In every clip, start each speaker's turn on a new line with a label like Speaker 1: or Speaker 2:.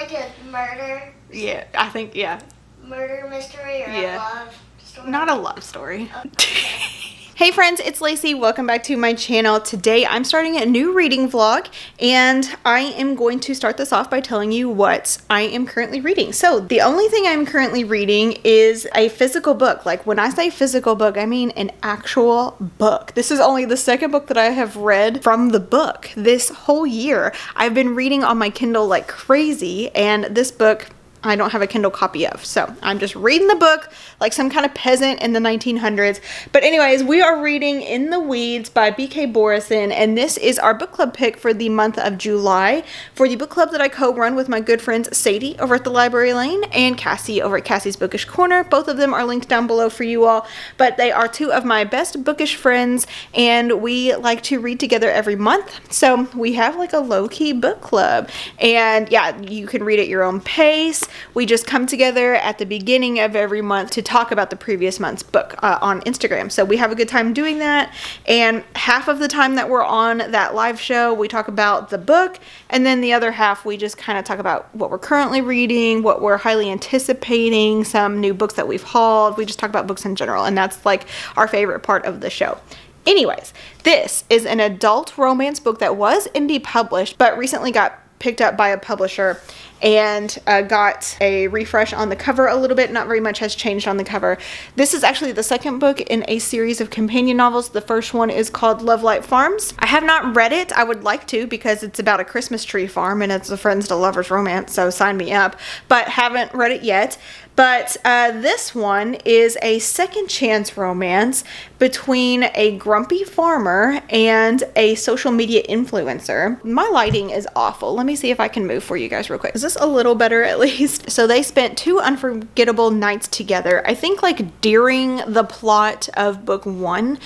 Speaker 1: like a murder?
Speaker 2: Yeah, I think, yeah.
Speaker 1: Murder mystery or a love story?
Speaker 2: Not a love story.
Speaker 1: Okay.
Speaker 2: Hey friends, it's Lacey. Welcome back to my channel. Today I'm starting a new reading vlog and I am going to start this off by telling you what I am currently reading. So the only thing I'm currently reading is a physical book. Like when I say physical book, I mean an actual book. This is only the second book that I have read from the book this whole year. I've been reading on my Kindle like crazy, and this book I don't have a Kindle copy of. So I'm just reading the book like some kind of peasant in the 1900s. But anyways, we are reading In the Weeds by B.K. Borison, and this is our book club pick for the month of July for the book club that I co-run with my good friends Sadie over at the Library Lane and Cassie over at Cassie's Bookish Corner. Both of them are linked down below for you all, but they are two of my best bookish friends and we like to read together every month. So we have like a low-key book club, and yeah, you can read at your own pace. We just come together at the beginning of every month to talk about the previous month's book on Instagram. So we have a good time doing that. And half of the time that we're on that live show, we talk about the book. And then the other half, we just kind of talk about what we're currently reading, what we're highly anticipating, some new books that we've hauled. We just talk about books in general. And that's like our favorite part of the show. Anyways, this is an adult romance book that was indie published, but recently got picked up by a publisher and got a refresh on the cover a little bit. Not very much has changed on the cover. This is actually the second book in a series of companion novels. The first one is called Love Light Farms. I have not read it. I would like to, because it's about a Christmas tree farm and it's a friends to lovers romance, so sign me up, but haven't read it yet. But this one is a second chance romance between a grumpy farmer and a social media influencer. My lighting is awful. Let me see if I can move for you guys real quick. Is this a little better at least? So they spent 2 unforgettable nights together, I think like during the plot of book 1,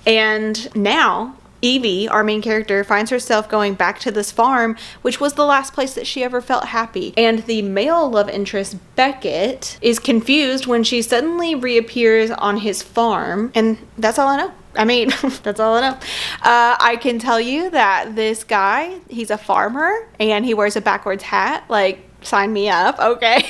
Speaker 2: and now Evie, our main character, finds herself going back to this farm, which was the last place that she ever felt happy. And the male love interest, Beckett, is confused when she suddenly reappears on his farm. And that's all I know. I mean, that's all I know. I can tell you that this guy, he's a farmer and he wears a backwards hat. Like, sign me up, okay?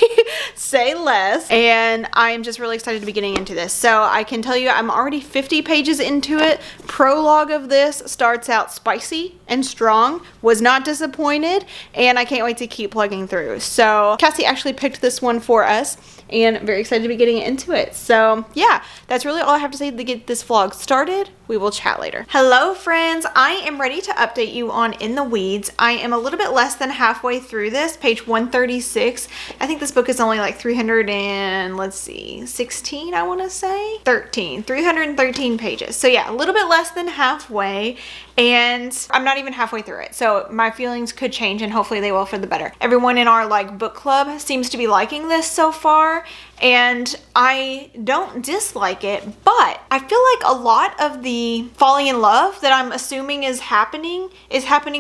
Speaker 2: Say less. And I'm just really excited to be getting into this. So I can tell you I'm already 50 pages into it. Prologue of this starts out spicy and strong. Was not disappointed, and I can't wait to keep plugging through. So Cassie actually picked this one for us, and very excited to be getting into it. So yeah, that's really all I have to say to get this vlog started. We will chat later. Hello friends, I am ready to update you on In the Weeds. I am a little bit less than halfway through this, page 136. I think this book is only like 316, I want to say 313 pages. So yeah, a little bit less than halfway, and I'm not even halfway through it. So my feelings could change, and hopefully they will for the better. Everyone in our like book club seems to be liking this so far, and I don't dislike it, but I feel like a lot of the falling in love that I'm assuming is happening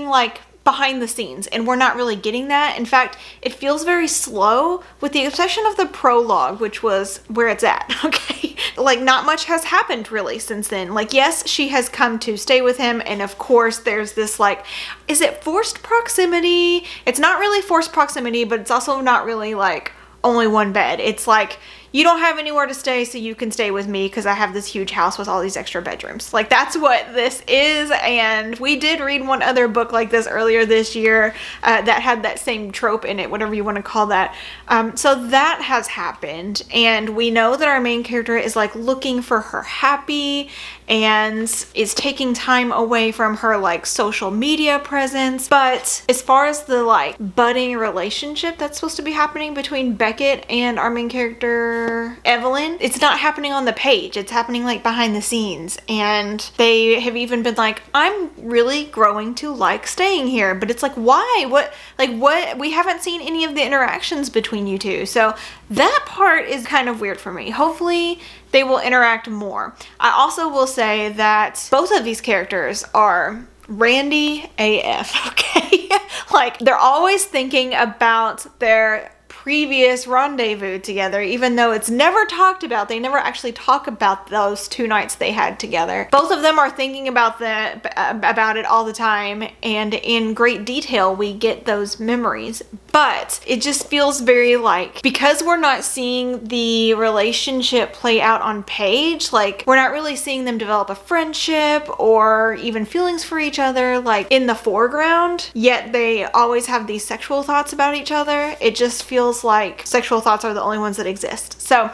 Speaker 2: like behind the scenes, and we're not really getting that. In fact, it feels very slow with the exception of the prologue, which was where it's at, okay? Like not much has happened really since then. Like yes, she has come to stay with him, and of course there's this like, is it forced proximity? It's not really forced proximity, but it's also not really like only one bed. It's like, you don't have anywhere to stay, so you can stay with me because I have this huge house with all these extra bedrooms. Like that's what this is. And we did read one other book like this earlier this year that had that same trope in it, whatever you want to call that. So that has happened, and we know that our main character is like looking for her happy and is taking time away from her like social media presence. But as far as the like budding relationship that's supposed to be happening between Beckett and our main character Evelyn, it's not happening on the page. It's happening like behind the scenes, and they have even been like, I'm really growing to like staying here. But it's like, why? What? We haven't seen any of the interactions between you two. So that part is kind of weird for me. Hopefully they will interact more. I also will say that both of these characters are Randy AF, okay? Like they're always thinking about their previous rendezvous together, even though it's never talked about. They never actually talk about those 2 nights they had together. Both of them are thinking about it all the time, and in great detail we get those memories. But it just feels very like, because we're not seeing the relationship play out on page, like we're not really seeing them develop a friendship or even feelings for each other like in the foreground, yet they always have these sexual thoughts about each other. It just feels like sexual thoughts are the only ones that exist. So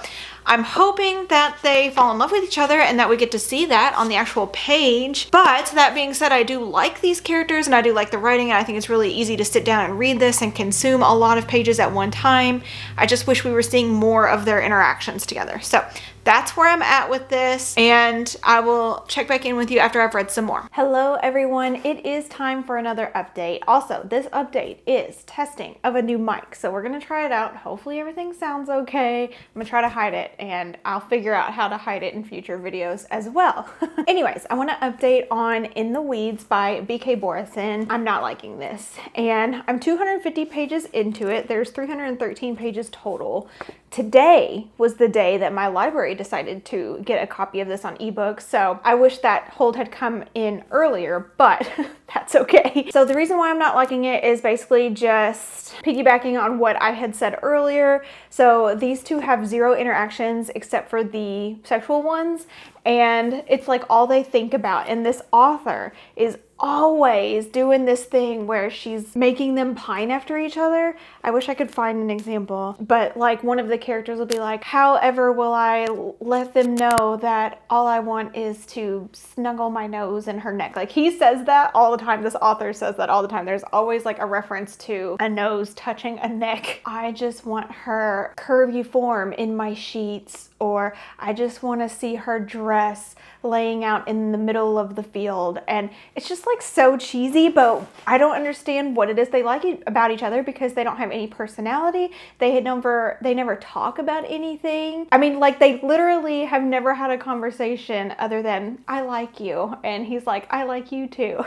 Speaker 2: I'm hoping that they fall in love with each other and that we get to see that on the actual page. But that being said, I do like these characters and I do like the writing, and I think it's really easy to sit down and read this and consume a lot of pages at one time. I just wish we were seeing more of their interactions together. So that's where I'm at with this, and I will check back in with you after I've read some more. Hello everyone, it is time for another update. Also, this update is testing of a new mic, so we're gonna try it out. Hopefully everything sounds okay. I'm gonna try to hide it, and I'll figure out how to hide it in future videos as well. Anyways, I want to update on In the Weeds by BK Borison. I'm not liking this, and I'm 250 pages into it. There's 313 pages total. Today was the day that my library decided to get a copy of this on ebook, so I wish that hold had come in earlier, but that's okay. So the reason why I'm not liking it is basically just piggybacking on what I had said earlier. So these two have 0 interactions except for the sexual ones, and it's like all they think about. And this author is always doing this thing where she's making them pine after each other. I wish I could find an example, but like one of the characters will be like, however will I let them know that all I want is to snuggle my nose in her neck? Like, he says that all the time. This author says that all the time. There's always like a reference to a nose touching a neck. I just want her curvy form in my sheets, or I just want to see her dress laying out in the middle of the field. And it's just like so cheesy, but I don't understand what it is they like about each other, because they don't have any personality. They never talk about anything. I mean, like, they literally have never had a conversation other than I like you, and he's like, I like you too.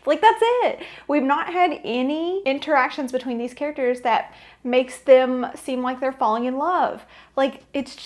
Speaker 2: Like, that's it. We've not had any interactions between these characters that makes them seem like they're falling in love. Like, it's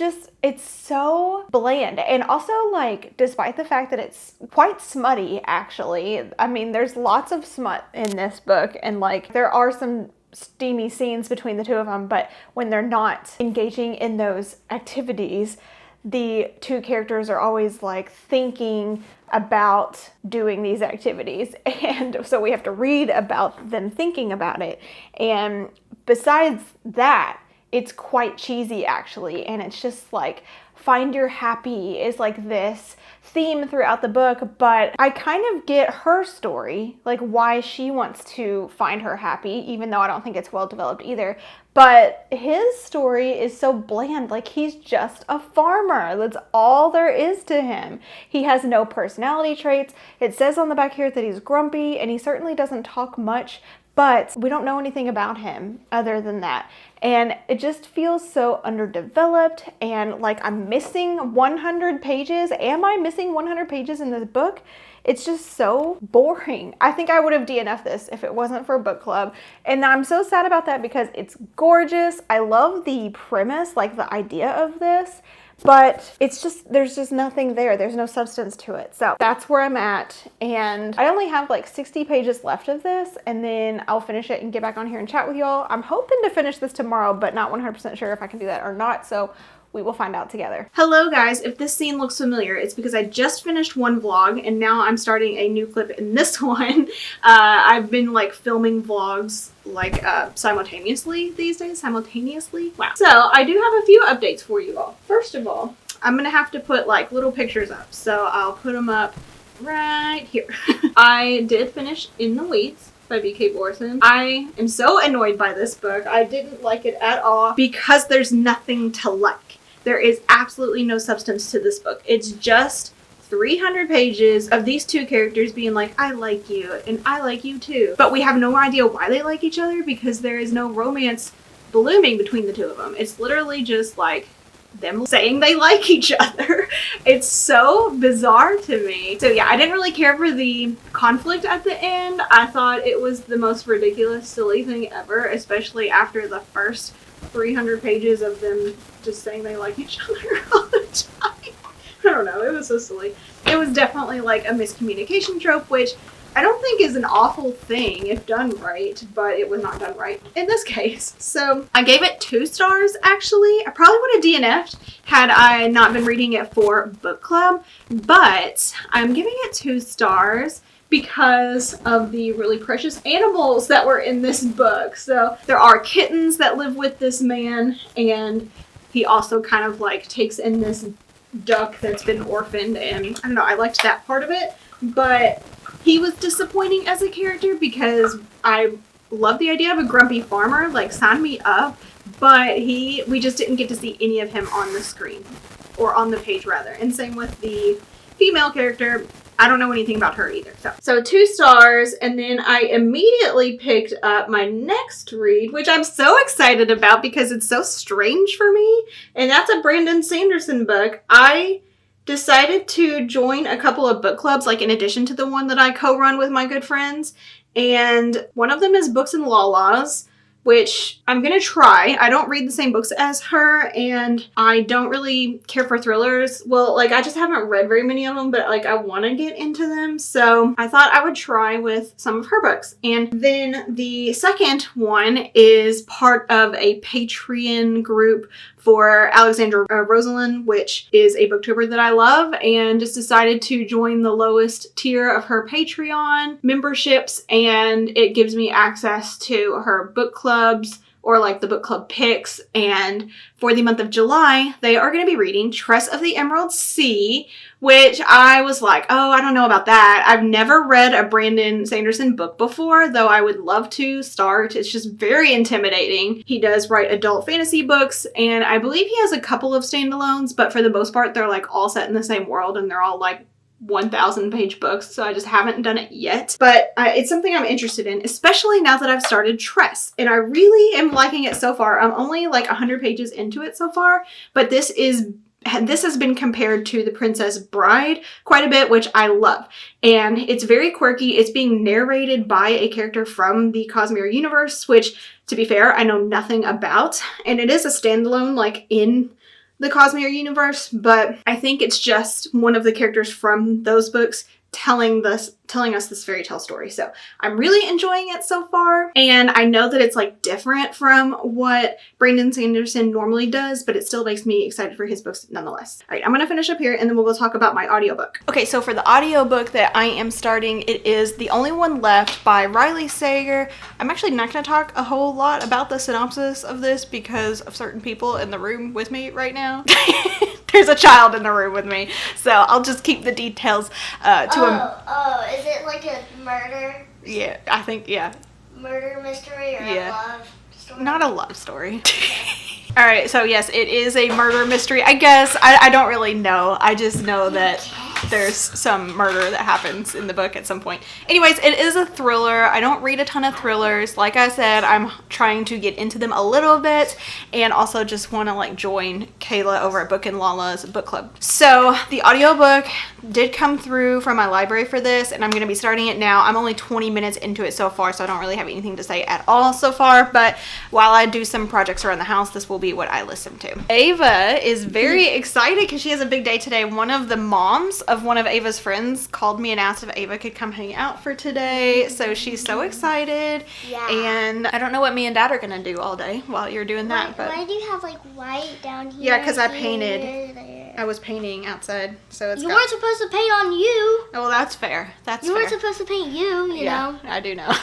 Speaker 2: so bland. And also, like, despite the fact that it's quite smutty, actually, I mean, there's lots of smut in this book, and like there are some steamy scenes between the two of them, but when they're not engaging in those activities, the two characters are always like thinking about doing these activities, and so we have to read about them thinking about it. And besides that, it's quite cheesy, actually, and it's just like, find your happy is like this theme throughout the book, but I kind of get her story, like why she wants to find her happy, even though I don't think it's well developed either. But his story is so bland. Like, he's just a farmer. That's all there is to him. He has no personality traits. It says on the back here that he's grumpy, and he certainly doesn't talk much, but we don't know anything about him other than that. And it just feels so underdeveloped, and like I'm missing 100 pages. Am I missing 100 pages in this book? It's just so boring. I think I would have DNF'd this if it wasn't for book club. And I'm so sad about that, because it's gorgeous. I love the premise, like the idea of this, but it's just, there's just nothing there. There's no substance to it. So that's where I'm at. And I only have like 60 pages left of this, and then I'll finish it and get back on here and chat with y'all. I'm hoping to finish this tomorrow, but not 100% sure if I can do that or not. So we will find out together. Hello guys, if this scene looks familiar, it's because I just finished one vlog and now I'm starting a new clip in this one. I've been like filming vlogs like simultaneously these days, Wow. So I do have a few updates for you all. First of all, I'm gonna have to put like little pictures up, so I'll put them up right here. I did finish In the Weeds by BK Borison. I am so annoyed by this book. I didn't like it at all because there's nothing to like. There is absolutely no substance to this book. It's just 300 pages of these two characters being like, I like you and I like you too. But we have no idea why they like each other, because there is no romance blooming between the two of them. It's literally just like them saying they like each other. It's so bizarre to me. So yeah, I didn't really care for the conflict at the end. I thought it was the most ridiculous, silly thing ever, especially after the first 300 pages of them just saying they like each other all the time. I don't know, it was so silly. It was definitely like a miscommunication trope, which I don't think is an awful thing if done right, but it was not done right in this case. So I gave it 2 stars actually. I probably would have DNF'd had I not been reading it for book club, but I'm giving it 2 stars because of the really precious animals that were in this book. So there are kittens that live with this man, and he also kind of like takes in this duck that's been orphaned, and I don't know, I liked that part of it, but he was disappointing as a character because I love the idea of a grumpy farmer, like sign me up, but we just didn't get to see any of him on the screen, or on the page rather, and same with the female character. I don't know anything about her either. So 2 stars, and then I immediately picked up my next read, which I'm so excited about because it's so strange for me, and that's a Brandon Sanderson book. I decided to join a couple of book clubs, like in addition to the one that I co-run with my good friends, and one of them is Books and Lalas, which I'm gonna try. I don't read the same books as her, and I don't really care for thrillers. Well, like, I just haven't read very many of them, but like, I want to get into them, so I thought I would try with some of her books. And then the second one is part of a Patreon group for Alexandra Rosalind, which is a booktuber that I love, and just decided to join the lowest tier of her Patreon memberships, and it gives me access to her book clubs, or like the book club picks. And for the month of July, they are going to be reading Tress of the Emerald Sea, which I was like, oh, I don't know about that. I've never read a Brandon Sanderson book before, though I would love to start. It's just very intimidating. He does write adult fantasy books, and I believe he has a couple of standalones, but for the most part, they're like all set in the same world, and they're all like 1,000 page books, so I just haven't done it yet. But it's something I'm interested in, especially now that I've started Tress, and I really am liking it so far. I'm only like 100 pages into it so far, but this has been compared to The Princess Bride quite a bit, which I love. And it's very quirky. It's being narrated by a character from the Cosmere universe, which, to be fair, I know nothing about. And it is a standalone, like, in the Cosmere universe, but I think it's just one of the characters from those books telling us this fairy tale story. So I'm really enjoying it so far, and I know that it's like different from what Brandon Sanderson normally does, but it still makes me excited for his books nonetheless. All right, I'm gonna finish up here, and then we'll go talk about my audiobook. Okay, so for the audiobook that I am starting, it is The Only One Left by Riley Sager. I'm actually not gonna talk a whole lot about the synopsis of this because of certain people in the room with me right now. There's a child in the room with me, so I'll just keep the details
Speaker 1: Is it like a murder?
Speaker 2: Yeah, I think, yeah.
Speaker 1: Murder mystery, or a love story?
Speaker 2: Not a love story. All right, so yes, it is a murder mystery. I guess I don't really know. I just know that there's some murder that happens in the book at some point. Anyways, it is a thriller. I don't read a ton of thrillers. Like I said, I'm trying to get into them a little bit, and also just want to like join Kayla over at Book and Lala's book club. So the audiobook did come through from my library for this, and I'm going to be starting it now. I'm only 20 minutes into it so far, so I don't really have anything to say at all so far, but while I do some projects around the house, this will be what I listen to. Ava is very excited because she has a big day today. One of the moms of one of Ava's friends called me and asked if Ava could come hang out for today, so she's so excited.
Speaker 1: Yeah.
Speaker 2: And I don't know what me and Dad are gonna do all day while you're doing that. But
Speaker 1: why do you have like white down here?
Speaker 2: yeah, because I painted. There. I was painting outside, so it's.
Speaker 1: You weren't supposed to paint on you.
Speaker 2: Oh, well, that's fair. That's
Speaker 1: you
Speaker 2: fair.
Speaker 1: weren't supposed to paint you. You know.
Speaker 2: I do know.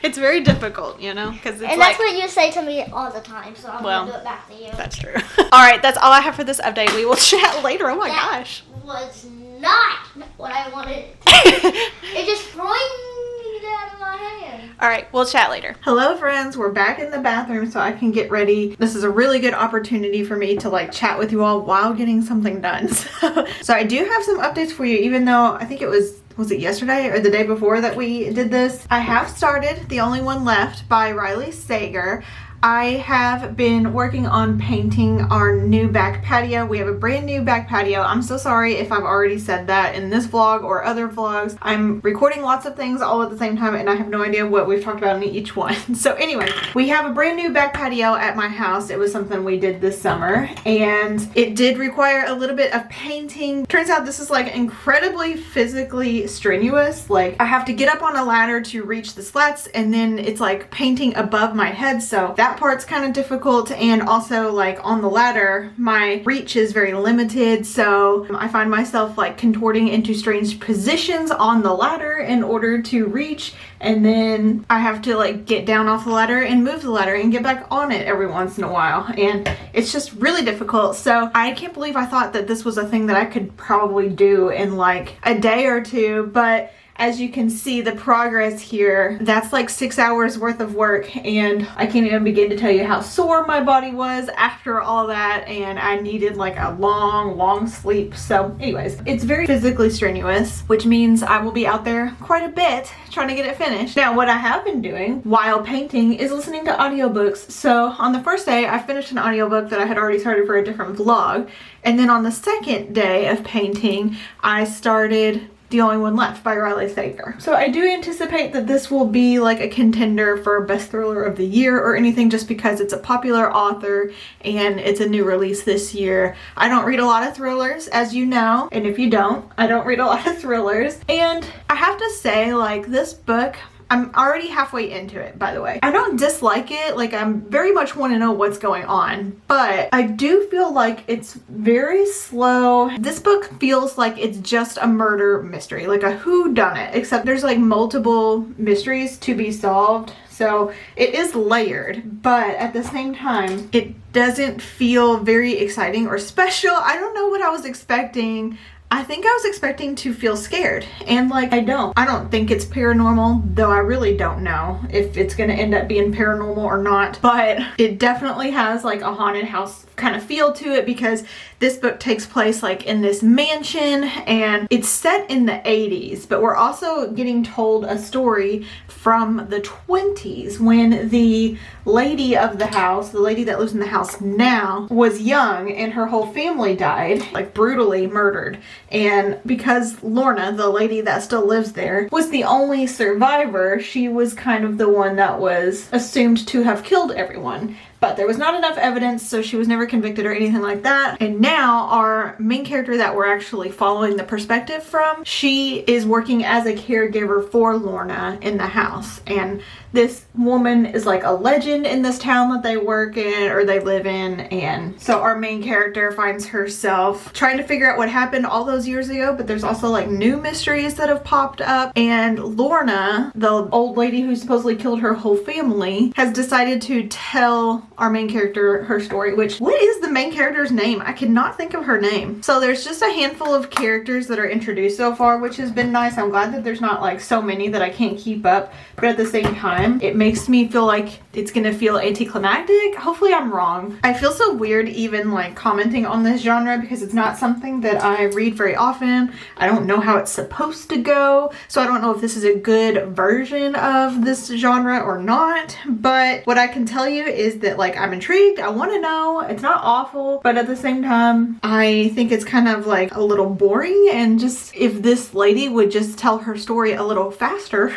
Speaker 2: It's very difficult, you know, because it's
Speaker 1: and that's what you say to me all the time. So I'm gonna do it back to you.
Speaker 2: That's true. All right, that's all I have for this update. We will chat later. Oh my gosh.
Speaker 1: Was not what I wanted. It just flew out of my hand.
Speaker 2: All right, we'll chat later. Hello friends, we're back in the bathroom so I can get ready. This is a really good opportunity for me to like chat with you all while getting something done. So I do have some updates for you, even though I think it was it yesterday or the day before that we did this? I have started The Only One Left by Riley Sager. I have been working on painting our new back patio. We have a brand new back patio. I'm so sorry if I've already said that in this vlog or other vlogs. I'm recording lots of things all at the same time and I have no idea what we've talked about in each one. So anyway, we have a brand new back patio at my house. It was something we did this summer and it did require a little bit of painting. Turns out this is like incredibly physically strenuous. Like I have to get up on a ladder to reach the slats and then it's like painting above my head. So that part's kind of difficult, and also like on the ladder my reach is very limited, so I find myself like contorting into strange positions on the ladder in order to reach, and then I have to like get down off the ladder and move the ladder and get back on it every once in a while, and it's just really difficult. So I can't believe I thought that this was a thing that I could probably do in like a day or two, but as you can see the progress here, that's like 6 hours worth of work, and I can't even begin to tell you how sore my body was after all that, and I needed like a long sleep. So anyways, it's very physically strenuous, which means I will be out there quite a bit trying to get it finished. Now what I have been doing while painting is listening to audiobooks. So on the first day I finished an audiobook that I had already started for a different vlog, and then on the second day of painting I started The Only One Left by Riley Sager. So I do anticipate that this will be like a contender for best thriller of the year or anything, just because it's a popular author and it's a new release this year. I don't read a lot of thrillers, as you know, and if you don't, I don't read a lot of thrillers. And I have to say, like, this book, I'm already halfway into it, by the way. I don't dislike it, like I very much want to know what's going on, but I do feel like it's very slow. This book feels like it's just a murder mystery, like a whodunit, except there's like multiple mysteries to be solved. So it is layered, but at the same time, it doesn't feel very exciting or special. I don't know what I was expecting. I think I was expecting to feel scared, and like I don't think it's paranormal, though I really don't know if it's gonna end up being paranormal or not, but it definitely has like a haunted house kind of feel to it, because this book takes place like in this mansion and it's set in the 80s, but we're also getting told a story from the 20s when the lady of the house, the lady that lives in the house now, was young and her whole family died, like brutally murdered. And because Lorna, the lady that still lives there, was the only survivor, she was kind of the one that was assumed to have killed everyone. But there was not enough evidence, so she was never convicted or anything like that. And now our main character that we're actually following the perspective from, she is working as a caregiver for Lorna in the house. And this woman is like a legend in this town that they work in or they live in. And so our main character finds herself trying to figure out what happened all those years ago, but there's also like new mysteries that have popped up. And Lorna, the old lady who supposedly killed her whole family, has decided to tell our main character her story, which, what is the main character's name? I cannot think of her name. So there's just a handful of characters that are introduced so far, which has been nice. I'm glad that there's not like so many that I can't keep up, but at the same time, it makes me feel like it's gonna feel anticlimactic. Hopefully I'm wrong. I feel so weird even like commenting on this genre because it's not something that I read very often. I don't know how it's supposed to go, so I don't know if this is a good version of this genre or not, but what I can tell you is that like I'm intrigued. I want to know. It's not awful, but at the same time I think it's kind of like a little boring, and just if this lady would just tell her story a little faster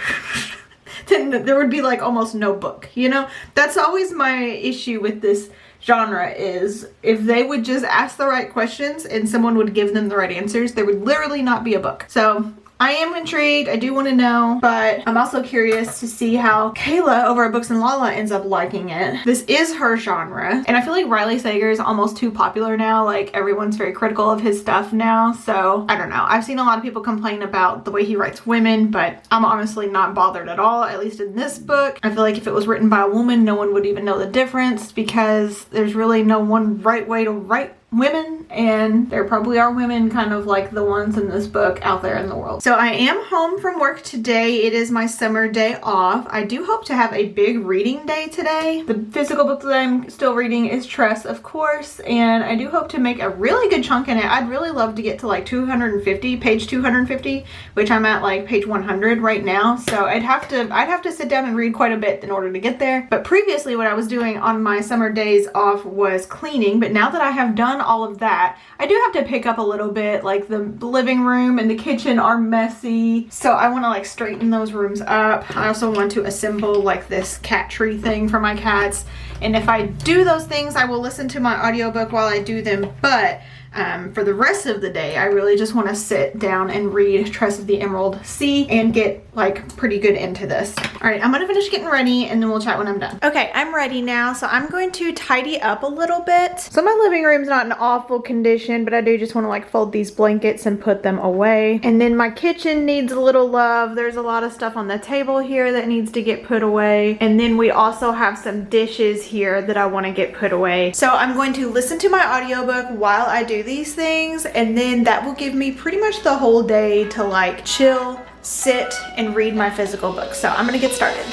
Speaker 2: then there would be like almost no book, you know? That's always my issue with this genre, is if they would just ask the right questions and someone would give them the right answers, there would literally not be a book. So I am intrigued. I do want to know, but I'm also curious to see how Kayla over at Books and Lala ends up liking it. This is her genre, and I feel like Riley Sager is almost too popular now. Like everyone's very critical of his stuff now, so I don't know. I've seen a lot of people complain about the way he writes women, but I'm honestly not bothered at all, at least in this book. I feel like if it was written by a woman, no one would even know the difference, because there's really no one right way to write women, and there probably are women kind of like the ones in this book out there in the world. So I am home from work today. It is my summer day off. I do hope to have a big reading day today. The physical book that I'm still reading is Tress, of course, and I do hope to make a really good chunk in it. I'd really love to get to like 250, page 250, which I'm at like page 100 right now. So I'd have to sit down and read quite a bit in order to get there. But previously what I was doing on my summer days off was cleaning, but now that I have done all of that, I do have to pick up a little bit. Like the living room and the kitchen are messy, so I want to like straighten those rooms up. I also want to assemble like this cat tree thing for my cats, and if I do those things I will listen to my audiobook while I do them. But for the rest of the day, I really just want to sit down and read Tress of the Emerald Sea and get like pretty good into this. All right, I'm gonna finish getting ready and then we'll chat when I'm done. Okay, I'm ready now, so I'm going to tidy up a little bit. So my living room's not in awful condition, but I do just want to like fold these blankets and put them away. And then my kitchen needs a little love. There's a lot of stuff on the table here that needs to get put away. And then we also have some dishes here that I want to get put away. So I'm going to listen to my audiobook while I do these things, and then that will give me pretty much the whole day to like chill, sit, and read my physical book. So I'm gonna get started.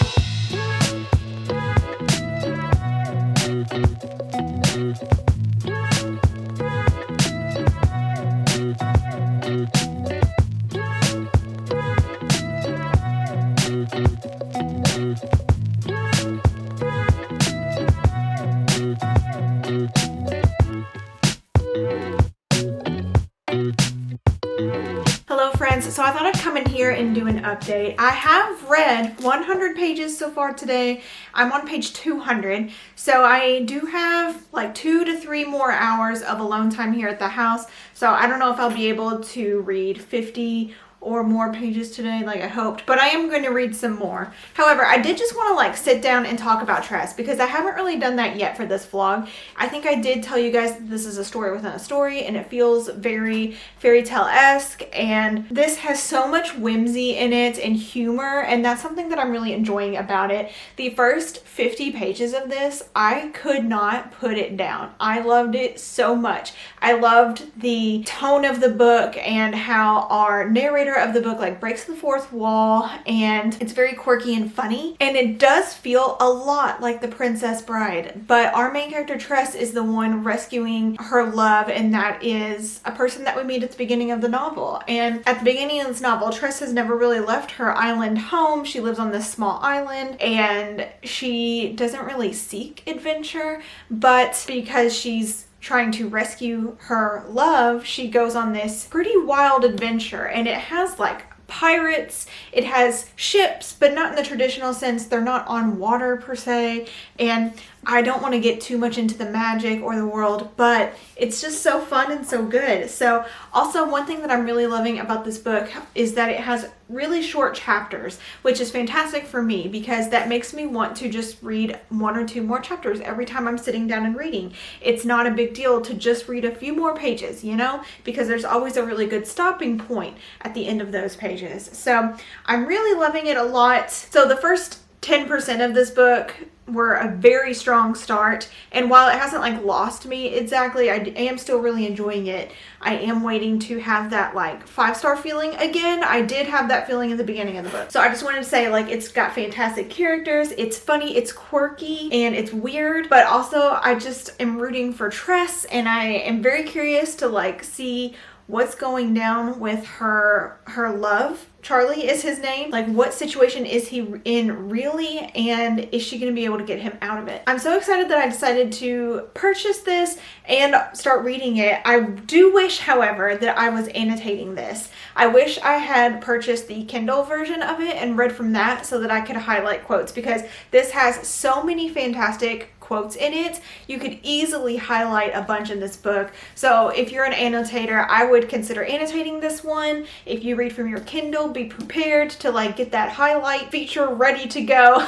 Speaker 2: Hello friends, so I thought I'd come in here and do an update. I have read 100 pages so far today. I'm on page 200, so I do have like 2 to 3 more hours of alone time here at the house. So I don't know if I'll be able to read 50 or more pages today like I hoped, but I am going to read some more. However, I did just want to like sit down and talk about Tress because I haven't really done that yet for this vlog. I think I did tell you guys that this is a story within a story and it feels very fairy tale-esque, and this has so much whimsy in it and humor, and that's something that I'm really enjoying about it. The first 50 pages of this, I could not put it down. I loved it so much. I loved the tone of the book and how our narrator of the book like breaks the fourth wall, and it's very quirky and funny, and it does feel a lot like The Princess Bride, but our main character Tress is the one rescuing her love, and that is a person that we meet at the beginning of the novel. And at the beginning of this novel, Tress has never really left her island home. She lives on this small island and she doesn't really seek adventure, but because she's trying to rescue her love, she goes on this pretty wild adventure, and it has like pirates, it has ships, but not in the traditional sense. They're not on water per se, and I don't want to get too much into the magic or the world, but it's just so fun and so good. So also one thing that I'm really loving about this book is that it has really short chapters, which is fantastic for me because that makes me want to just read 1 or 2 more chapters every time I'm sitting down and reading. It's not a big deal to just read a few more pages, you know, because there's always a really good stopping point at the end of those pages. So I'm really loving it a lot. So the first 10% of this book were a very strong start, and while it hasn't like lost me exactly, I am still really enjoying it. I am waiting to have that like 5-star feeling again. I did have that feeling in the beginning of the book. So I just wanted to say, like, it's got fantastic characters, it's funny, it's quirky, and it's weird, but also I just am rooting for Tress, and I am very curious to like see what's going down with her love. Charlie is his name. Like, what situation is he in really, and is she going to be able to get him out of it? I'm so excited that I decided to purchase this and start reading it. I do wish, however, that I was annotating this. I wish I had purchased the Kindle version of it and read from that so that I could highlight quotes, because this has so many fantastic quotes in it. You could easily highlight a bunch in this book. So if you're an annotator, I would consider annotating this one. If you read from your Kindle, be prepared to like get that highlight feature ready to go.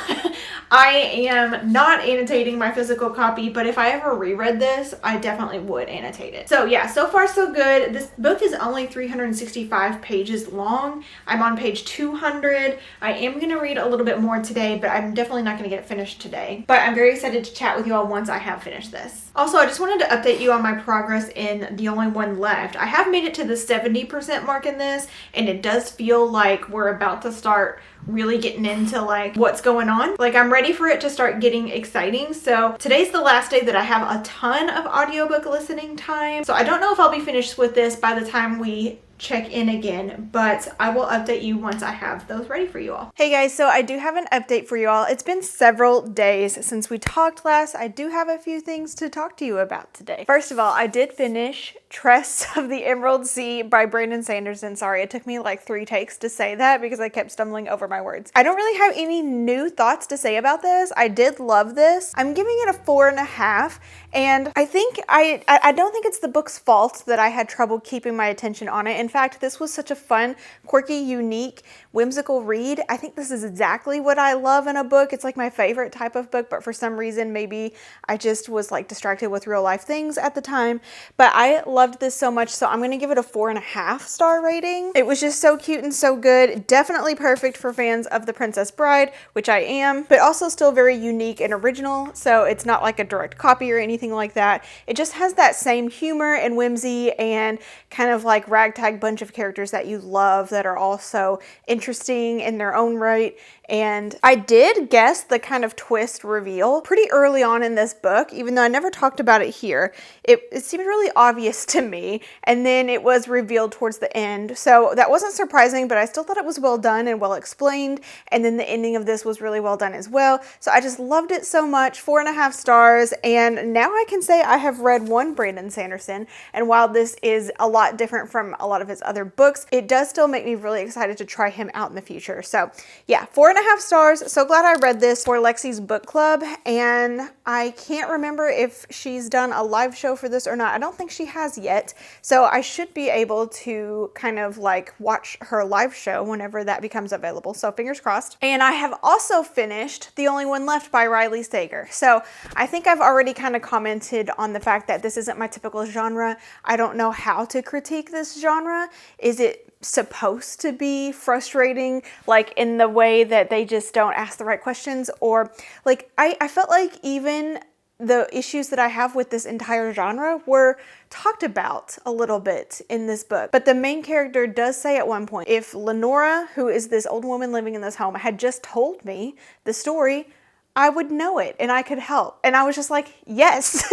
Speaker 2: I am not annotating my physical copy, but if I ever reread this, I definitely would annotate it. So yeah, so far so good. This book is only 365 pages long. I'm on page 200. I am going to read a little bit more today, but I'm definitely not going to get it finished today. But I'm very excited to chat chat with you all once I have finished this. Also, I just wanted to update you on my progress in The Only One Left. I have made it to the 70% mark in this, and it does feel like we're about to start really getting into like what's going on. Like I'm ready for it to start getting exciting. So today's the last day that I have a ton of audiobook listening time. So I don't know if I'll be finished with this by the time we check in again, but I will update you once I have those ready for you all. Hey guys, so I do have an update for you all. It's been several days since we talked last. I do have a few things to talk to you about today. First of all, I did finish Tress of the Emerald Sea by Brandon Sanderson. Sorry, it took me like 3 takes to say that because I kept stumbling over my words. I don't really have any new thoughts to say about this. I did love this. I'm giving it a 4.5, and I think I don't think it's the book's fault that I had trouble keeping my attention on it. In fact, this was such a fun, quirky, unique, whimsical read. I think this is exactly what I love in a book. It's like my favorite type of book, but for some reason, maybe I just was like distracted with real life things at the time. But I loved this so much, so I'm going to give it a 4.5 star rating. It was just so cute and so good. Definitely perfect for fans of The Princess Bride, which I am, but also still very unique and original. So it's not like a direct copy or anything like that. It just has that same humor and whimsy and kind of like ragtag bunch of characters that you love that are also interesting in their own right. And I did guess the kind of twist reveal pretty early on in this book, even though I never talked about it here. It seemed really obvious to me, and then it was revealed towards the end. So that wasn't surprising, but I still thought it was well done and well explained. And then the ending of this was really well done as well. So I just loved it so much. 4.5 stars. And now I can say I have read one Brandon Sanderson. And while this is a lot different from a lot of his other books, it does still make me really excited to try him out in the future. So yeah, 4.5 stars. So glad I read this for Lexi's book club. And I can't remember if she's done a live show for this or not. I don't think she has yet. So I should be able to kind of like watch her live show whenever that becomes available. So fingers crossed. And I have also finished The Only One Left by Riley Sager. So I think I've already kind of commented on the fact that this isn't my typical genre. I don't know how to critique this genre. Is it supposed to be frustrating, like in the way that they just don't ask the right questions? Or like I felt like even the issues that I have with this entire genre were talked about a little bit in this book. But the main character does say at one point, if Lenora, who is this old woman living in this home, had just told me the story, I would know it and I could help. And I was just like, yes.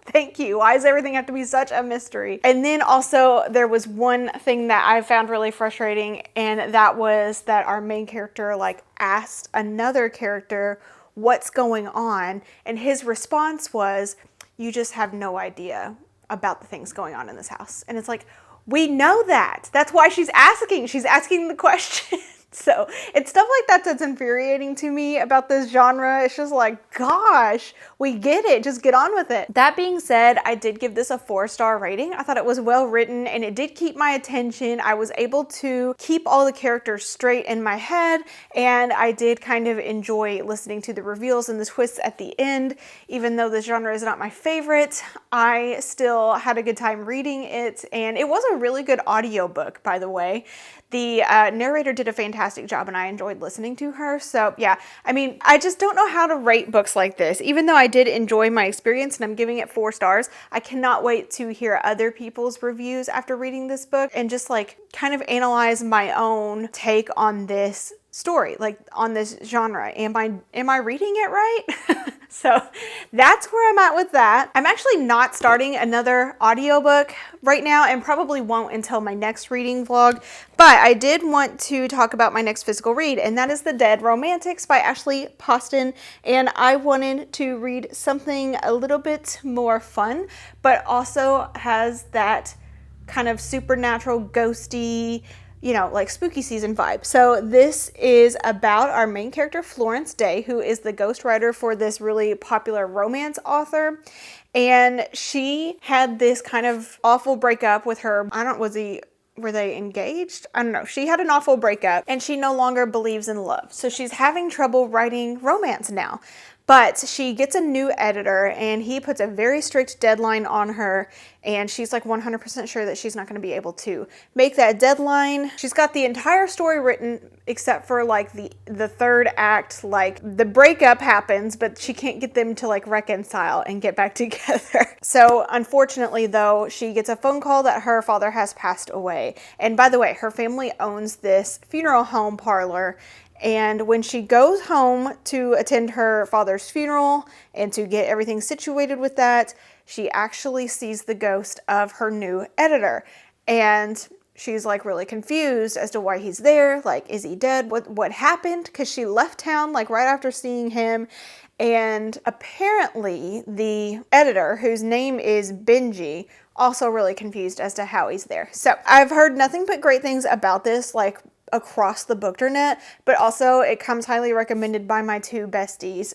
Speaker 2: Thank you. Why does everything have to be such a mystery? And then also there was one thing that I found really frustrating, and that was that our main character like asked another character what's going on, and his response was, you just have no idea about the things going on in this house. And it's like, we know that. That's why she's asking. She's asking the question. So it's stuff like that that's infuriating to me about this genre. It's just like, gosh, we get it. Just get on with it. That being said, I did give this a 4-star rating. I thought it was well written and it did keep my attention. I was able to keep all the characters straight in my head, and I did kind of enjoy listening to the reveals and the twists at the end. Even though this genre is not my favorite, I still had a good time reading it, and it was a really good audiobook, by the way. The narrator did a fantastic job and I enjoyed listening to her. So yeah, I mean, I just don't know how to rate books like this. Even though I did enjoy my experience and I'm giving it 4 stars, I cannot wait to hear other people's reviews after reading this book and just like kind of analyze my own take on this story, like on this genre. Am I reading it right? So that's where I'm at with that. I'm actually not starting another audiobook right now and probably won't until my next reading vlog, but I did want to talk about my next physical read, and that is The Dead Romantics by Ashley Poston. And I wanted to read something a little bit more fun, but also has that kind of supernatural, ghosty, you know, like spooky season vibe. So this is about our main character, Florence Day, who is the ghostwriter for this really popular romance author. And she had this kind of awful breakup with her, were they engaged? I don't know. She had an awful breakup and she no longer believes in love. So she's having trouble writing romance now. But she gets a new editor and he puts a very strict deadline on her, and she's like 100% sure that she's not going to be able to make that deadline. She's got the entire story written except for like the third act. Like the breakup happens, but she can't get them to like reconcile and get back together. So unfortunately though, she gets a phone call that her father has passed away. And by the way, her family owns this funeral home parlor. And when she goes home to attend her father's funeral and to get everything situated with that, she actually sees the ghost of her new editor. And she's like really confused as to why he's there. Like, is he dead? What happened? Because she left town like right after seeing him. And apparently the editor, whose name is Benji, also really confused as to how he's there. So I've heard nothing but great things about this, like across the bookternet, but also it comes highly recommended by my two besties,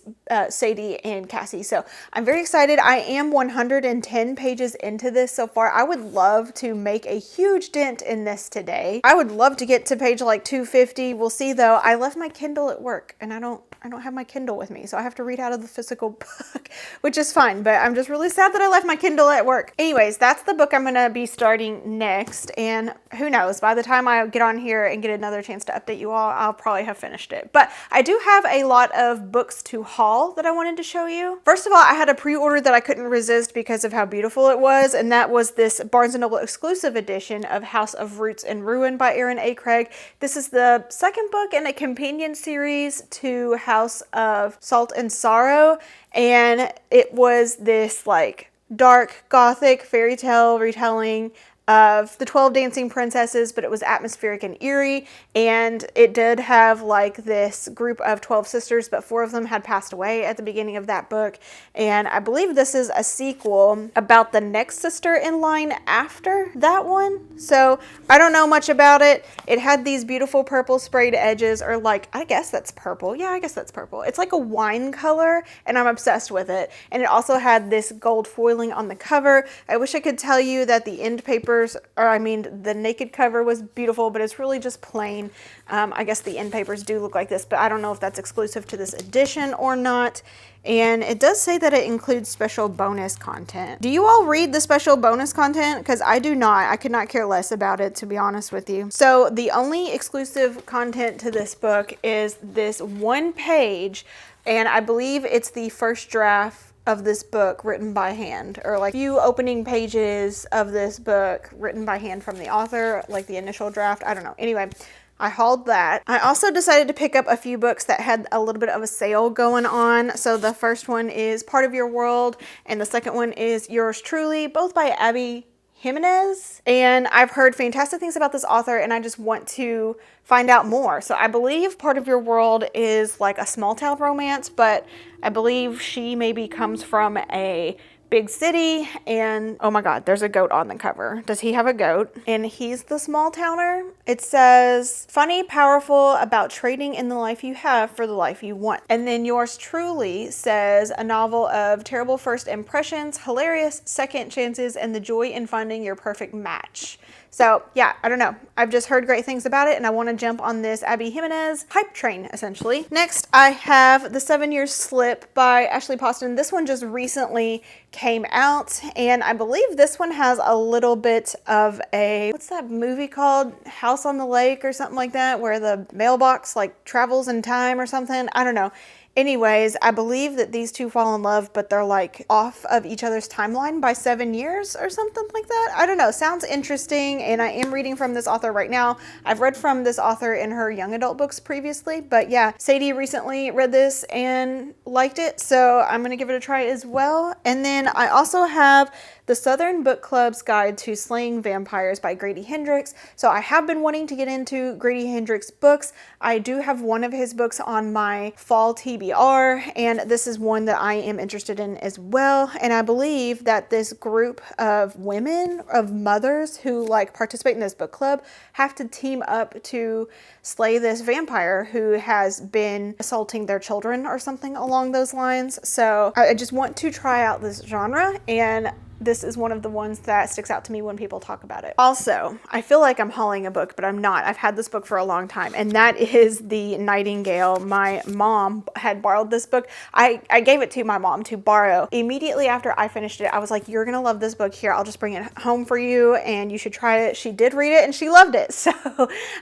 Speaker 2: Sadie and Cassie. So I'm very excited. I am 110 pages into this so far. I would love to make a huge dent in this today. I would love to get to page like 250. We'll see though. I left my Kindle at work and I don't have my Kindle with me, so I have to read out of the physical book, which is fine, but I'm just really sad that I left my Kindle at work. Anyways, that's the book I'm gonna be starting next, and who knows, by the time I get on here and get another chance to update you all, I'll probably have finished it. But I do have a lot of books to haul that I wanted to show you. First of all, I had a pre-order that I couldn't resist because of how beautiful it was, and that was this Barnes & Noble exclusive edition of House of Roots and Ruin by Aaron A. Craig. This is the second book in a companion series to House of Salt and Sorrow, and it was this like dark gothic fairy tale retelling of the 12 dancing princesses, but it was atmospheric and eerie, and it did have like this group of 12 sisters, but 4 of them had passed away at the beginning of that book. And I believe this is a sequel about the next sister in line after that one. So I don't know much about it. It had these beautiful purple sprayed edges, or like, I guess that's purple. Yeah, I guess that's purple. It's like a wine color and I'm obsessed with it. And it also had this gold foiling on the cover. I wish I could tell you that the end paper, or I mean the naked cover was beautiful, but it's really just plain. I guess the end papers do look like this, but I don't know if that's exclusive to this edition or not. And it does say that it includes special bonus content. Do you all read the special bonus content? Because I do not. I could not care less about it, to be honest with you. So the only exclusive content to this book is this one page, and I believe it's the first draft of this book written by hand, or like few opening pages of this book written by hand from the author, like the initial draft. I don't know. Anyway, I hauled that. I also decided to pick up a few books that had a little bit of a sale going on. So the first one is Part of Your World, and the second one is Yours Truly, both by Abby Jimenez. And I've heard fantastic things about this author, and I just want to find out more. So I believe Part of Your World is like a small town romance, but I believe she maybe comes from a big city, and oh my god, there's a goat on the cover. Does he have a goat? And he's the small towner. It says, funny, powerful, about trading in the life you have for the life you want. And then Yours Truly says, a novel of terrible first impressions, hilarious second chances, and the joy in finding your perfect match. So yeah, I don't know. I've just heard great things about it, and I want to jump on this Abby Jimenez hype train, essentially. Next, I have The 7 Year Slip by Ashley Poston. This one just recently came out, and I believe this one has a little bit of a, what's that movie called? House on the Lake or something like that, where the mailbox like travels in time or something. I don't know. Anyways, I believe that these two fall in love, but they're like off of each other's timeline by 7 years or something like that. I don't know. Sounds interesting, and I am reading from this author right now. I've read from this author in her young adult books previously, but yeah, Sadie recently read this and liked it, so I'm going to give it a try as well. And then I also have The Southern Book Club's Guide to Slaying Vampires by Grady Hendrix. So I have been wanting to get into Grady Hendrix books. I do have one of his books on my fall TBR, and this is one that I am interested in as well. And I believe that this group of women, of mothers who like participate in this book club, have to team up to slay this vampire who has been assaulting their children or something along those lines. So I just want to try out this genre, and this is one of the ones that sticks out to me when people talk about it. Also, I feel like I'm hauling a book, but I'm not. I've had this book for a long time, and that is The Nightingale. My mom had borrowed this book. I gave it to my mom to borrow. Immediately after I finished it, I was like, you're gonna love this book. Here, I'll just bring it home for you, and you should try it. She did read it, and she loved it. So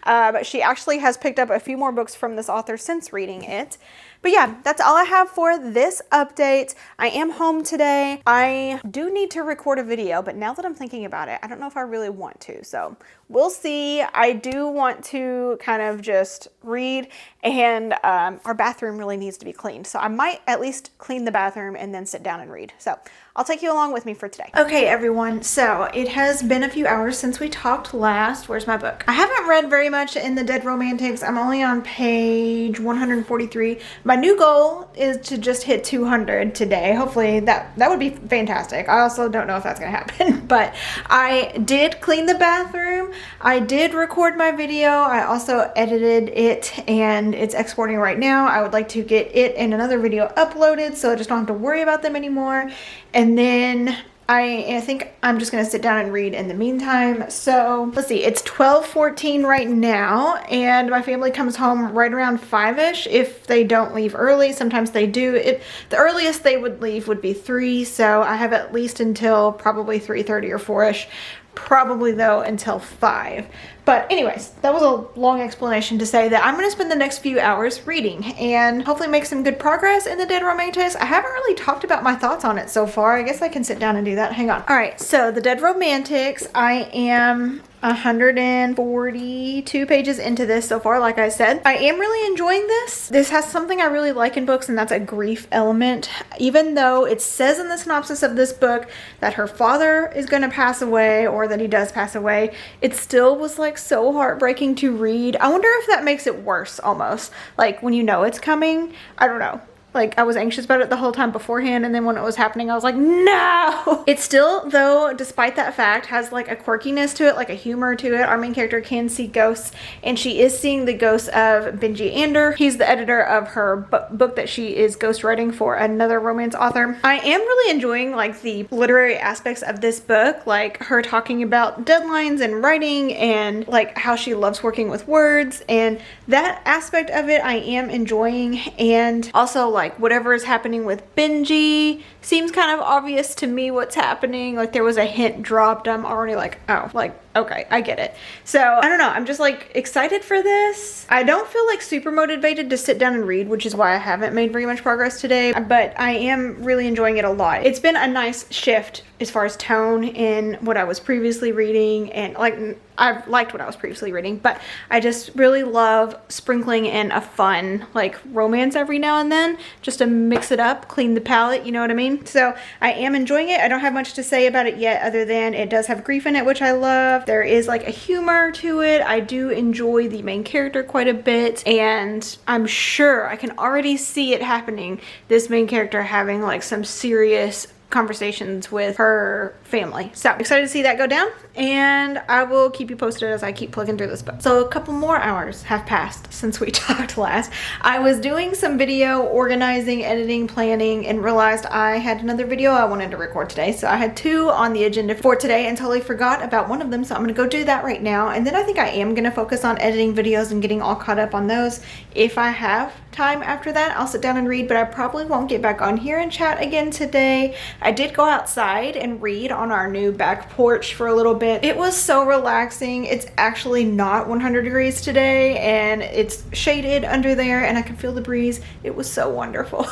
Speaker 2: but she actually has picked up a few more books from this author since reading it. But yeah, that's all I have for this update. I am home today. I do need to record a video, but now that I'm thinking about it, I don't know if I really want to. So we'll see. I do want to kind of just read, and our bathroom really needs to be cleaned. So I might at least clean the bathroom and then sit down and read. So I'll take you along with me for today. Okay, everyone. So it has been a few hours since we talked last. Where's my book? I haven't read very much in the Dead Romantics. I'm only on page 143. My new goal is to just hit 200 today. Hopefully that would be fantastic. I also don't know if that's gonna happen, but I did clean the bathroom. I did record my video. I also edited it, and it's exporting right now. I would like to get it and another video uploaded so I just don't have to worry about them anymore. And then I think I'm just going to sit down and read in the meantime. So let's see, it's 12:14 right now, and my family comes home right around 5-ish if they don't leave early. Sometimes they do. The earliest they would leave would be 3, so I have at least until probably 3:30 or 4-ish. Probably though until 5. But anyways, that was a long explanation to say that I'm going to spend the next few hours reading and hopefully make some good progress in the Dead Romantics. I haven't really talked about my thoughts on it so far. I guess I can sit down and do that. Hang on. All right, so the Dead Romantics, I am 142 pages into this so far. Like I said, I am really enjoying this. This has something I really like in books, and that's a grief element. Even though it says in the synopsis of this book that her father is going to pass away, or that he does pass away, it still was like so heartbreaking to read. I wonder if that makes it worse almost, like when you know it's coming. I don't know. Like, I was anxious about it the whole time beforehand, and then when it was happening, I was like, no! It still, though, despite that fact, has like a quirkiness to it, like a humor to it. Our main character can see ghosts, and she is seeing the ghosts of Benji Ander. He's the editor of her book that she is ghostwriting for another romance author. I am really enjoying like the literary aspects of this book, like her talking about deadlines and writing, and like how she loves working with words, and that aspect of it I am enjoying. And also, like, whatever is happening with Benji seems kind of obvious to me what's happening. Like, there was a hint dropped. I'm already like, oh, like, okay, I get it. So I don't know, I'm just like excited for this. I don't feel like super motivated to sit down and read, which is why I haven't made very much progress today, but I am really enjoying it a lot. It's been a nice shift as far as tone in what I was previously reading, and like I've liked what I was previously reading, but I just really love sprinkling in a fun like romance every now and then just to mix it up, clean the palette, you know what I mean? So I am enjoying it. I don't have much to say about it yet other than it does have grief in it, which I love. There is like a humor to it. I do enjoy the main character quite a bit, and I'm sure I can already see it happening. This main character having like some serious conversations with her family. So excited to see that go down, and I will keep you posted as I keep plugging through this book. So a couple more hours have passed since we talked last. I was doing some video organizing, editing, planning, and realized I had another video I wanted to record today. So I had 2 on the agenda for today and totally forgot about one of them. So I'm gonna go do that right now. And then I think I am gonna focus on editing videos and getting all caught up on those. If I have time after that, I'll sit down and read, but I probably won't get back on here and chat again today. I did go outside and read on our new back porch for a little bit. It was so relaxing. It's actually not 100 degrees today, and it's shaded under there, and I can feel the breeze. It was so wonderful.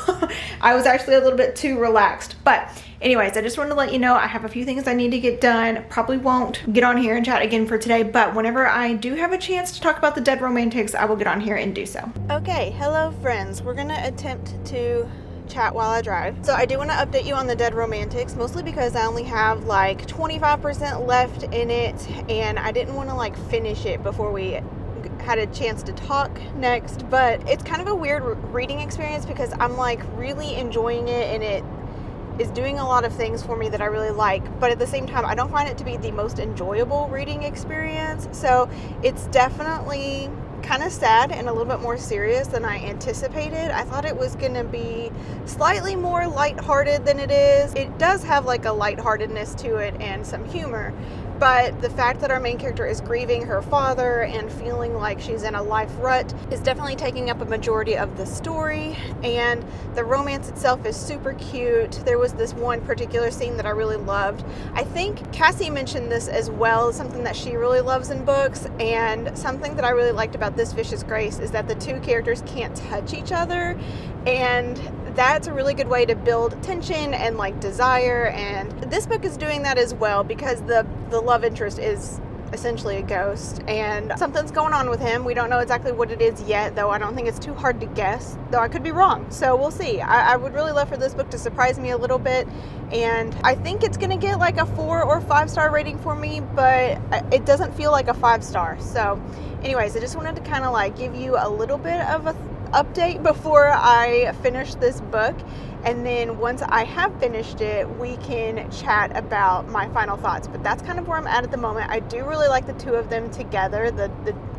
Speaker 2: I was actually a little bit too relaxed, but anyways, I just wanted to let you know I have a few things I need to get done. Probably won't get on here and chat again for today, but whenever I do have a chance to talk about the Dead Romantics, I will get on here and do so. Okay, hello friends. We're gonna attempt to chat while I drive. So I do want to update you on the Dead Romantics, mostly because I only have like 25% left in it, and I didn't want to like finish it before we had a chance to talk next. But it's kind of a weird reading experience because I'm like really enjoying it, and it is doing a lot of things for me that I really like, but at the same time I don't find it to be the most enjoyable reading experience. So it's definitely kind of sad and a little bit more serious than I anticipated. I thought it was gonna be slightly more lighthearted than it is. It does have like a lightheartedness to it and some humor, but the fact that our main character is grieving her father and feeling like she's in a life rut is definitely taking up a majority of the story. And the romance itself is super cute. There was this one particular scene that I really loved. I think Cassie mentioned this as well, something that she really loves in books, and something that I really liked about This Vicious Grace is that the two characters can't touch each other, and that's a really good way to build tension and like desire. And this book is doing that as well, because the love interest is essentially a ghost and something's going on with him. We don't know exactly what it is yet, though I don't think it's too hard to guess, though I could be wrong, so we'll see. I would really love for this book to surprise me a little bit, and I think it's gonna get like a 4 or 5 star rating for me, but it doesn't feel like a 5 star. So anyways, I just wanted to kind of like give you a little bit of a update before I finish this book, and then once I have finished it, we can chat about my final thoughts. But that's kind of where I'm at the moment. I do really like the two of them together, the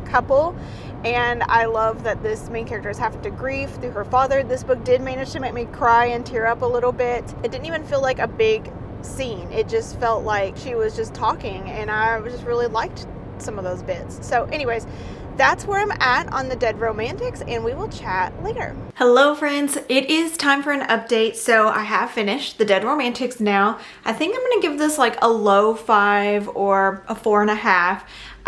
Speaker 2: couple, and I love that this main character is having to grieve through her father. This book did manage to make me cry and tear up a little bit. It didn't even feel like a big scene. It just felt like she was just talking, and I just really liked some of those bits. So anyways, that's where I'm at on the Dead Romantics, and we will chat later. Hello friends, it is time for an update. So I have finished the Dead Romantics now. I think I'm gonna give this like a low 5 or a 4.5.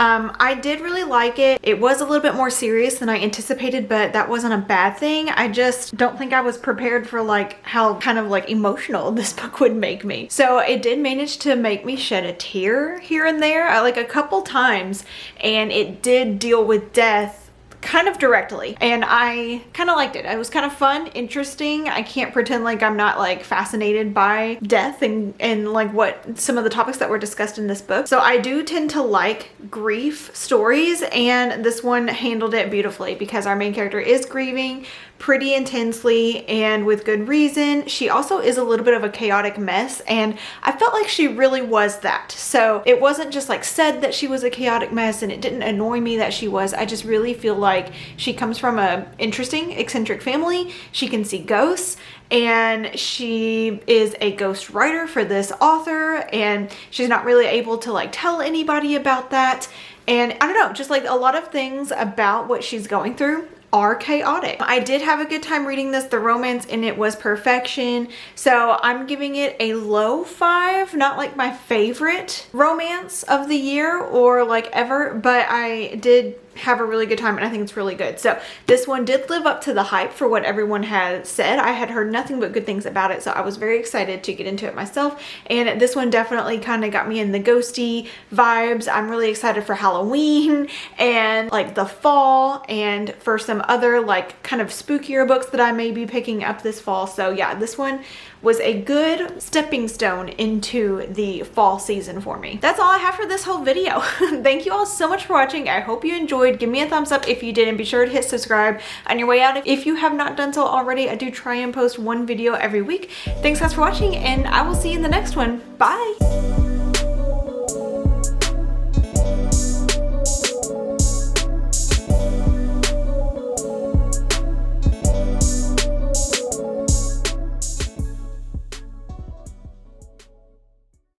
Speaker 2: I did really like it. It was a little bit more serious than I anticipated, but that wasn't a bad thing. I just don't think I was prepared for like how kind of like emotional this book would make me. So it did manage to make me shed a tear here and there, like a couple times, and it did deal with death kind of directly, and I kind of liked it. It was kind of fun, interesting. I can't pretend like I'm not like fascinated by death and like what some of the topics that were discussed in this book. So I do tend to like grief stories, and this one handled it beautifully because our main character is grieving pretty intensely and with good reason. She also is a little bit of a chaotic mess, and I felt like she really was that. So it wasn't just like said that she was a chaotic mess, and it didn't annoy me that she was. I just really feel like she comes from a interesting, eccentric family. She can see ghosts, and she is a ghost writer for this author, and she's not really able to like tell anybody about that. And I don't know, just like a lot of things about what she's going through are chaotic. I did have a good time reading this. The romance in it was perfection. So I'm giving it a low 5, not like my favorite romance of the year or like ever, but I did have a really good time, and I think it's really good. So this one did live up to the hype for what everyone had said. I had heard nothing but good things about it, so I was very excited to get into it myself, and this one definitely kind of got me in the ghosty vibes. I'm really excited for Halloween and like the fall, and for some other like kind of spookier books that I may be picking up this fall. So yeah, this one was a good stepping stone into the fall season for me. That's all I have for this whole video. Thank you all so much for watching. I hope you enjoyed. Give me a thumbs up if you did, and be sure to hit subscribe on your way out if you have not done so already. I do try and post one video every week. Thanks guys for watching, and I will see you in the next one. Bye!